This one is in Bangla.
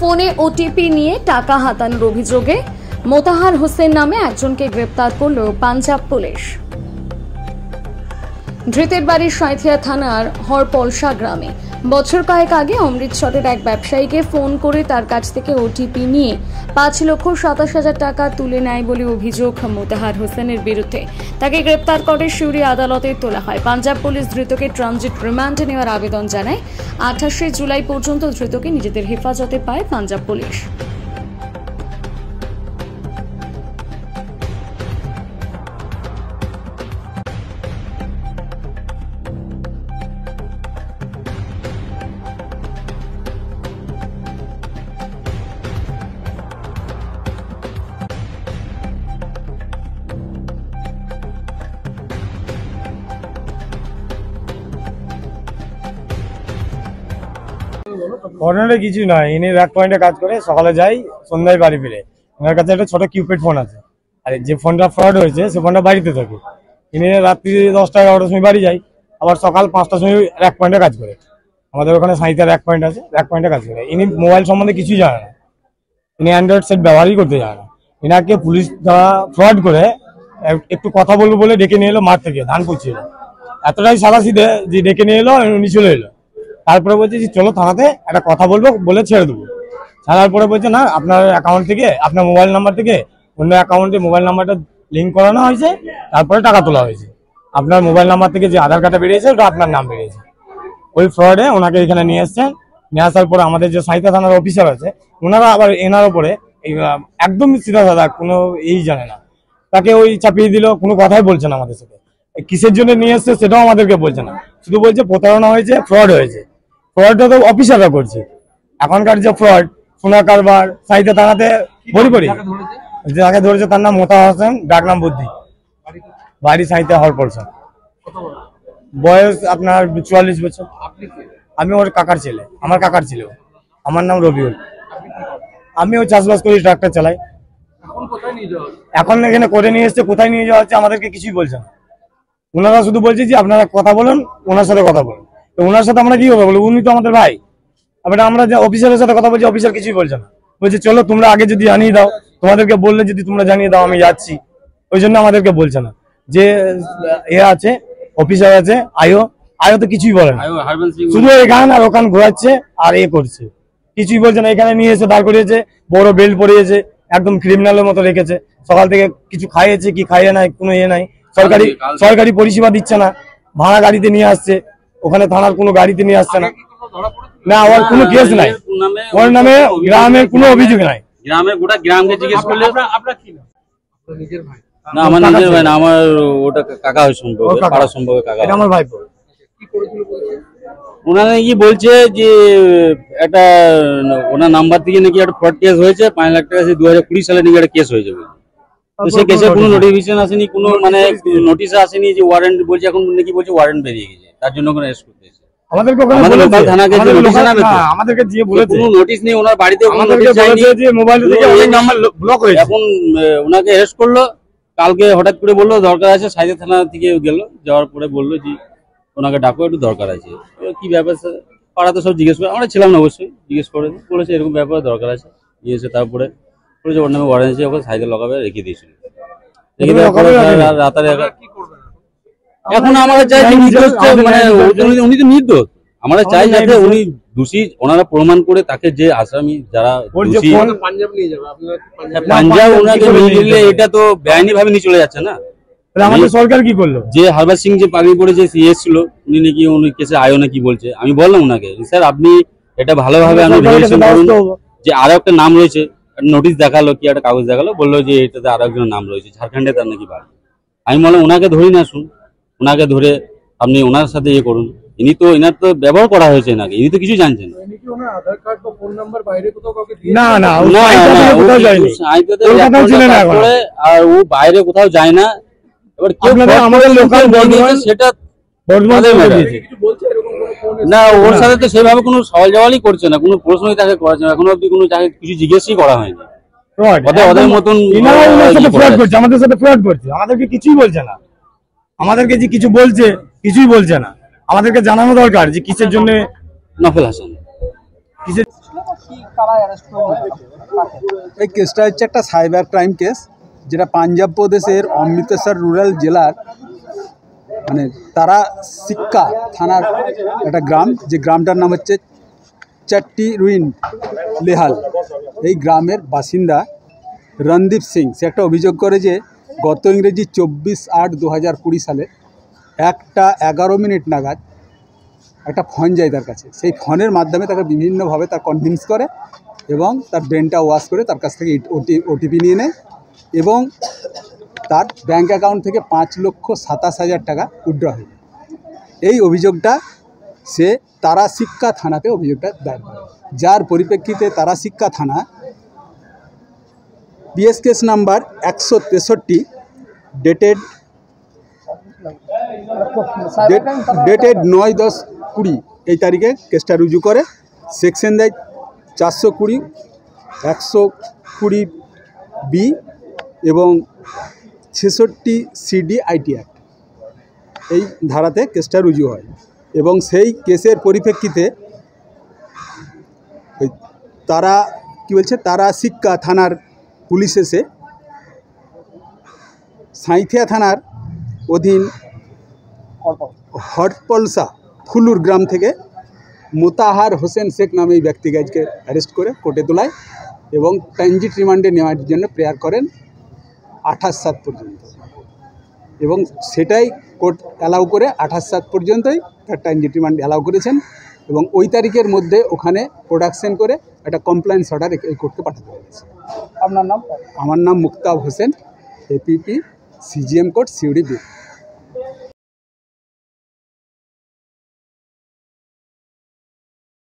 ফোনে ওটিপি নিয়ে টাকা হাতানোর অভিযোগে মোতাহার হোসেন নামে একজনকে গ্রেপ্তার করল পাঞ্জাব পুলিশ। ধৃতের বাড়ি সাঁইথিয়া থানার হরপলসা গ্রামে। বছর কয়েক আগে অমৃতসরের এক ব্যবসায়ীকে ফোন করে তার কাছ থেকে ওটিপি নিয়ে 5,27,000 টাকা তুলে নেয় বলে অভিযোগ মোতাহার হোসেনের বিরুদ্ধে। তাকে গ্রেপ্তার করে সিউড়ি আদালতে তোলা হয়। পাঞ্জাব পুলিশ ধৃতকে ট্রানজিট রিমান্ডে নেওয়ার আবেদন জানায়। 28 জুলাই পর্যন্ত ধৃতকে নিজেদের হেফাজতে পায় পাঞ্জাব পুলিশ। ঘটনাটা কিছু নয়, ইনি এক পয়েন্টে কাজ করে, সকালে যাই সন্ধ্যায় বাড়ি ফিরে। ওনার কাছে একটা ছোট কিউপ্যাড ফোন আছে, আর যে ফোনটা ফ্রড হয়েছে সে ফোনটা বাড়িতে থাকে। ইনি রাত্রি 10টা-11টার সময় বাড়ি যায়, আবার সকাল 5টার সময় এক পয়েন্টে কাজ করে। আমাদের ওখানে সাঁইতার এক পয়েন্ট আছে, এক পয়েন্টে কাজ করে। ইনি মোবাইল সম্বন্ধে কিছুই জানে না, ইনি অ্যান্ড্রয়েড সেট ব্যবহারই করতে জানে না। ইনাকে পুলিশ দ্বারা ফ্রড করে একটু কথা বলবো বলে ডেকে নিয়ে এলো মাঠ থেকে, ধান পুচ্ছিল। এতটাই সাদাসিধে যে ডেকে নিয়ে এলো, উনি চলে এলো। তারপরে বলছে যে চলো থানাতে একটা কথা বলবো বলে ছেড়ে দেবো। ছাড়ার পরে বলছে না, আপনার অ্যাকাউন্ট থেকে আপনার মোবাইল নাম্বার থেকে অন্য অ্যাকাউন্টে মোবাইল নাম্বারটা লিঙ্ক করানো হয়েছে, তারপরে টাকা তোলা হয়েছে। আপনার মোবাইল নাম্বার থেকে যে আধার কার্ডটা বেরিয়েছে ওটা আপনার নাম বেরিয়েছে। ওই ফ্রডে ওনাকে এখানে নিয়ে এসছেন। নিয়ে আসার পরে আমাদের যে সাঁইথিয়া থানার অফিসার আছে, ওনারা আবার এনার ওপরে একদম সিধা সাদা কোনো জানে না, তাকে ওই চাপিয়ে দিল। কোনো কথাই বলছে না আমাদের সাথে, কিসের জন্য নিয়ে এসছে সেটাও আমাদেরকে বলছে না। শুধু বলছে প্রতারণা হয়েছে, ফ্রড হয়েছে। ফ্রডটা তো অফিসাররা করছে। এখনকার যে ফ্রড, সোনা কারবার সাঁইথিয়া থানাতে বড়ি যাকে ধরেছে তার নাম মোতাহার হোসেন, ডাক নাম বুদ্ধি, বাড়ি সাঁইথিয়া হরপলসা। বয়স আপনার 44 বছর। আমি ওর কাকার ছেলে, আমার কাকার ছেলে। আমার নাম রবিউল। আমি ওই চাষবাস করি, ট্রাক্টর চালাই। এখন এখানে করে নিয়ে এসছে, কোথায় নিয়ে যাওয়া হচ্ছে আমাদেরকে কিছুই বলছে না। ওনারা শুধু বলছে যে আপনারা কথা বলুন, ওনার সাথে কথা বলুন। তো ওনার সাথে আমরা কি হবে বলো, উনি তো আমাদের ভাই। আমরা যে অফিসারের সাথে কথা বলছি, অফিসার কিছুই বলছে না। বলছে চলো তোমরা আগে যদি জানিয়ে দাও, তোমাদেরকে বললে যদি তোমরা জানিয়ে দাও আমি যাচ্ছি। ওই জন্য আমাদেরকে বলছে না। যে এ আছে অফিসার আছে আয়ো তো কিছুই বলে না, শুধু এখান আর ওখান ঘোরাচ্ছে আর করছে, কিছুই বলছে না। এখানে নিয়ে এসে দাঁড় করিয়েছে, বড় বেল্ট পরিয়েছে, একদম ক্রিমিনালের মতো রেখেছে। সকাল থেকে কিছু খাইয়েছে কি খাইয়ে নাই, কোনো নাই। সরকারি পরিষেবা দিচ্ছে না, ভাড়া গাড়িতে নিয়ে আসছে, ওখানে থানার কোনো গাড়িতে নিয়ে আসছে না। না, ওর কোনো কেস নাই, ওর নামে গ্রামের কোনো অভিযোগ নাই। গ্রামের গোটা গ্রামকে জিজ্ঞেস করলে আপনার কি না, নিজের ভাই না, আমার নিজের ভাই না, আমার ওটা কাকা হয় সম্পর্কে, পাড়া সম্পর্কে কাকা, এটা আমার ভাইপো। কি করেছিল বলছে ওনারা, কি বলছে যে একটা ওনার নাম্বার থেকে নাকি একটা ফ্রড কেস হয়েছে, 5 লাখ টাকা 2020 সালে নাকি একটা কেস হয়েছে। তো সেই কেসে কোনো নোটিফিকেশন আসেনি, কোনো মানে নোটিশ আসেনি যে ওয়ারেন্ট বলছে, এখন নাকি বলছে ওয়ারেন্ট বেরিয়ে গেছে, তার জন্য কোনো অ্যারেস্ট করতে এসেছে। আমাদের লোকাল থানাকে যে নোটিশ আনাবে, আমাদেরকে দিয়ে বলেছে কোনো নোটিশ নেই, ওনার বাড়িতে কোনো নোটিশ যায়নি, যে মোবাইল থেকে ওই নাম্বার ব্লক হয়েছে। এখন ওনাকে অ্যারেস্ট করলো, কালকে হঠাৎ করে বললো দরকার আছে, সাঁইথিয়া থানা থেকে গেল, যাওয়ার পরে বললো যে ওনাকে ডাকো, একটু দরকার আছে। কি ব্যাপার, পাড়াতে সব জিজ্ঞেস করে, আমরা ছিলাম না অবশ্যই, জিজ্ঞেস করে বলেছে এরকম ব্যাপার দরকার আছে, গিয়েছে। তারপরে বলেছে ওর নামে ওয়ারেন্ট আছে, ওকে সাইকেল লগাবে রেখে দিয়েছিল। এখন আমরা চাই মানে উনি তো নির্দোষ, আমরা চাই যাতে উনি দোষী ওনারা প্রমাণ করে তাকে, যে আসামি যারা পাঞ্জাব ওনাকে নিয়ে গেলে এটা তো বেআইনি ভাবে নিয়ে চলে যাচ্ছে না। আমাদের সরকার কি করলো, যে হারবার সিং যে পাগড়ি পরে যে সিএস ছিল, উনি নাকি উনি কেসে আয়ো নাকি বলছে। আমি বললাম ওনাকে, স্যার আপনি এটা ভালোভাবে যে আরো একটা নাম রয়েছে, নোটিশ দেখালো কি একটা কাগজ দেখালো, বললো যে এটাতে আরো একজনের নাম রয়েছে, ঝাড়খণ্ডে তার নাকি বাড়ি। আমি বললাম ওনাকে ধরে না শুন, ওনাকে ধরে আপনি ওনার সাথে করুন। ইনার তো ব্যবহার করা হয়েছে এনাকে, ইনি তো কিছু জানছেন আর ও বাইরে কোথাও যায় না। এবার সেটা না, ওর সাথে তো সেভাবে কোনো সওয়াল জওয়ালই করছে না, কোনো প্রশ্নই তাকে করেছে না, এখনো অব্দি কোনো কিছু জিজ্ঞেসই করা হয়নি। ওদের মতন আমাদের সাথে ফ্রড করছে, আমাদেরকে কিছুই বলছে না। আমাদেরকে যে কিছু বলছে, কিছুই বলছে না। আমাদেরকে জানানো দরকার যে কিসের জন্য। নফল হাসান, কিসের এই কেসটা হচ্ছে একটা সাইবার ক্রাইম কেস, যেটা পাঞ্জাব প্রদেশের অমৃতসর রুরাল জেলার মানে তারা সিক্কা থানার একটা গ্রাম, যে গ্রামটার নাম হচ্ছে চাট্টি রুইন লেহাল। এই গ্রামের বাসিন্দা রণদীপ সিং সে একটা অভিযোগ করে যে গত ইংরেজি 24/8/2020 সালে 1:11 নাগাদ একটা ফোন যায় তার কাছে। সেই ফোনের মাধ্যমে তাকে বিভিন্নভাবে তার কনভিন্স করে এবং তার ব্রেনটা ওয়াশ করে তার কাছ থেকে ওটিপি নিয়ে নেয় এবং তার ব্যাঙ্ক অ্যাকাউন্ট থেকে 5,27,000 টাকা উইথড্র হয়। এই অভিযোগটা সে তারা সিক্কা থানাতে অভিযোগটা দায়ের করে, যার পরিপ্রেক্ষিতে তারা সিক্কা থানা পিএস কেস নাম্বার 163 ডেটেড 9/10/20 এই তারিখে কেসটা রুজু করে। সেকশন দেয় 420, 120B এবং 66 CD আইটি অ্যাক্ট, এই ধারাতে কেসটা রুজু হয়। এবং সেই কেসের পরিপ্রেক্ষিতে তারা সিক্কা থানার পুলিশ এসে সাঁইথিয়া থানার অধীন হটপলসা ফুলুর গ্রাম থেকে মোতাহার হোসেন শেখ নামে এই ব্যক্তিকে আজকে অ্যারেস্ট করে কোর্টে তোলায় এবং ট্রানজিট রিমান্ডে নেওয়ার জন্য প্রেয়ার করেন 28/7 পর্যন্ত, এবং সেটাই কোর্ট অ্যালাউ করে 28/7 পর্যন্তই তার ট্রানজিট রিমান্ড অ্যালাউ করেছেন এবং ওই তারিখের মধ্যে ওখানে প্রোডাকশন করে একটা কমপ্লেন্স অর্ডার এই কোর্টকে পাঠাতে হয়েছে। আপনার নাম? আমার নাম Muktab Hossain, APP CGM court Suri.